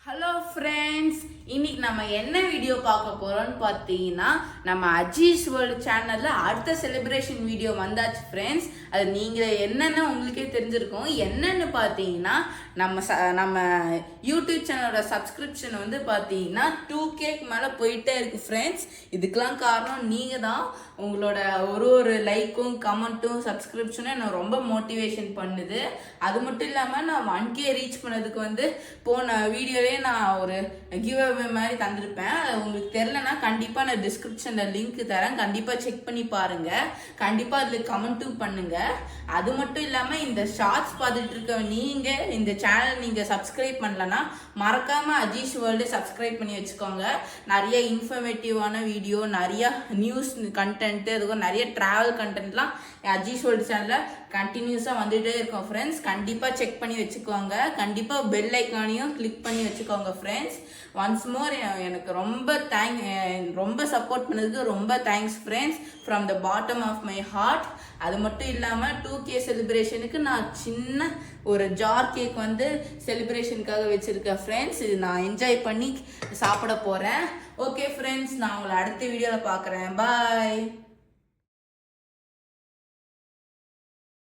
Hello friends, இன்னைக்கு நம்ம என்ன வீடியோ பார்க்க போறோம்னு பார்த்தீங்கன்னா, நம்ம அஜீஸ் வேர்ல்டு சேனல்ல அடுத்த செலிப்ரேஷன் வீடியோ வந்தாச்சு ஃப்ரெண்ட்ஸ். அது நீங்கள் என்னென்ன உங்களுக்கே தெரிஞ்சிருக்கும். என்னன்னு பார்த்தீங்கன்னா, நம்ம யூடியூப் சேனலோட சப்ஸ்கிரிப்ஷன் வந்து பார்த்தீங்கன்னா 2K மேலே போயிட்டே இருக்கு ஃப்ரெண்ட்ஸ். இதுக்கெல்லாம் காரணம் நீங்கள் தான். உங்களோட ஒரு லைக்கும் கமெண்ட்டும் சப்ஸ்கிரிப்ஷனும் என்னை ரொம்ப மோட்டிவேஷன் பண்ணுது. அது மட்டும் இல்லாமல் நான் 1K ரீச் பண்ணதுக்கு வந்து போன வீடியோவே நான் ஒரு கிவ் அவே மாதிரி தந்திருப்பேன். அது உங்களுக்கு தெரிலனா கண்டிப்பாக நான் டிஸ்கிரிப்ஷனில் லிங்க் தரேன். கண்டிப்பாக செக் பண்ணி பாருங்க. கண்டிப்பாக அதில் கமெண்ட்டும் பண்ணுங்க. அது மட்டும் இல்லாமல் இந்த ஷார்ட்ஸ் பார்த்துட்டு இருக்க நீங்கள் இந்த சேனல் நீங்கள் சப்ஸ்கிரைப் பண்ணலன்னா மறக்காமல் அஜீஸ் வேர்ல்டு சப்ஸ்கிரைப் பண்ணி வச்சுக்கோங்க. நிறைய இன்ஃபர்மேட்டிவான வீடியோ, நிறைய நியூஸ் கண்டென்ட், அதுக்கும் நிறைய ட்ராவல் கண்டென்ட்லாம் அஜீஸ் வேர்ல்டு சேனலில் கண்டினியூஸாக வந்துகிட்டே இருக்கோம் ஃப்ரெண்ட்ஸ். கண்டிப்பாக செக் பண்ணி வச்சுக்கோங்க. கண்டிப்பாக பெல் ஐக்கானையும் கிளிக் பண்ணி வச்சுக்கோங்க ஃப்ரெண்ட்ஸ். ஒன்ஸ் மோர் எனக்கு ரொம்ப சப்போர்ட் பண்ணதுக்கு ரொம்ப thanks friends, from the bottom of my heart. அது மட்டும் இல்லாமல் 2K செலிப்ரேஷனுக்கு நான் சின்ன ஒரு ஜார் கேக் வந்து செலிப்ரேஷனுக்காக வச்சுருக்கேன் ஃப்ரெண்ட்ஸ். இது நான் என்ஜாய் பண்ணி சாப்பிட போகிறேன். ஓகே ஃப்ரெண்ட்ஸ், நான் உங்களை அடுத்த வீடியோவில் பார்க்குறேன். பாய்.